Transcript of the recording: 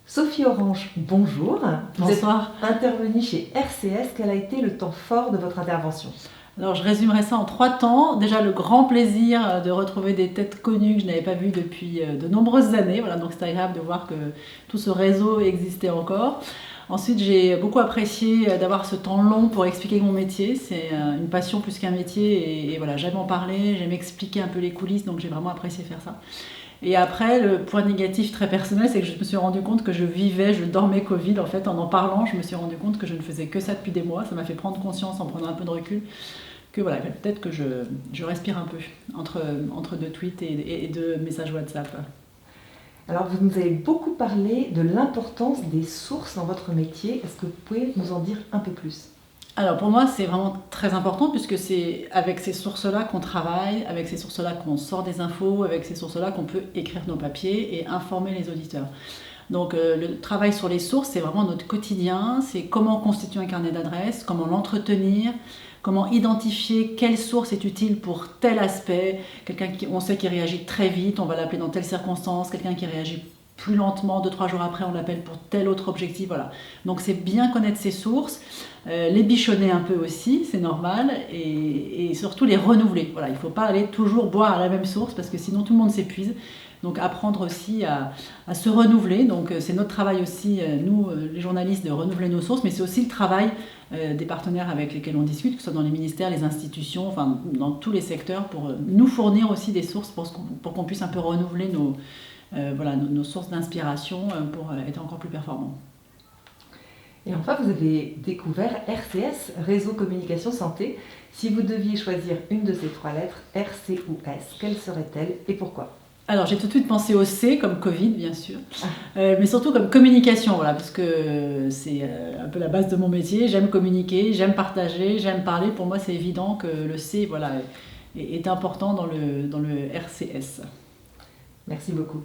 Sophie Orange, bonjour. Vous êtes Bonsoir. intervenue chez RCS. Quel a été le temps fort de votre intervention? Alors je résumerai ça en 3 temps. Déjà le grand plaisir de retrouver des têtes connues que je n'avais pas vues depuis de nombreuses années. Voilà, donc c'est agréable de voir que tout ce réseau existait encore. Ensuite j'ai beaucoup apprécié d'avoir ce temps long pour expliquer mon métier. C'est une passion plus qu'un métier et voilà, j'aime en parler, j'aime expliquer un peu les coulisses, donc j'ai vraiment apprécié faire ça. Et après, le point négatif très personnel, c'est que je me suis rendu compte que je dormais Covid. En fait, en parlant, je me suis rendu compte que je ne faisais que ça depuis des mois. Ça m'a fait prendre conscience, en prenant un peu de recul, que voilà, peut-être que je respire un peu entre deux tweets et deux messages WhatsApp. Alors, vous nous avez beaucoup parlé de l'importance des sources dans votre métier. Est-ce que vous pouvez nous en dire un peu plus? Alors pour moi, c'est vraiment très important puisque c'est avec ces sources-là qu'on travaille, avec ces sources-là qu'on sort des infos, avec ces sources-là qu'on peut écrire nos papiers et informer les auditeurs. Donc le travail sur les sources, c'est vraiment notre quotidien, c'est comment constituer un carnet d'adresses, comment l'entretenir, comment identifier quelle source est utile pour tel aspect. Quelqu'un on sait qui réagit très vite, on va l'appeler dans telle circonstance, quelqu'un qui réagit plus lentement, 2-3 jours après, on l'appelle pour tel autre objectif. Voilà. Donc c'est bien connaître ses sources, les bichonner un peu aussi, c'est normal, et surtout les renouveler. Voilà, il ne faut pas aller toujours boire à la même source parce que sinon tout le monde s'épuise. Donc apprendre aussi à se renouveler. Donc c'est notre travail aussi, nous les journalistes, de renouveler nos sources, mais c'est aussi le travail des partenaires avec lesquels on discute, que ce soit dans les ministères, les institutions, enfin dans tous les secteurs, pour nous fournir aussi des sources pour qu'on puisse un peu renouveler nos sources d'inspiration pour être encore plus performants. Et enfin, vous avez découvert RCS, Réseau Communication Santé. Si vous deviez choisir une de ces trois lettres, R, C ou S, quelle serait-elle et pourquoi? Alors j'ai tout de suite pensé au C comme Covid bien sûr, mais surtout comme communication, voilà, parce que c'est un peu la base de mon métier. J'aime communiquer, j'aime partager, j'aime parler. Pour moi c'est évident que le C voilà, est important dans le RCS. Merci beaucoup.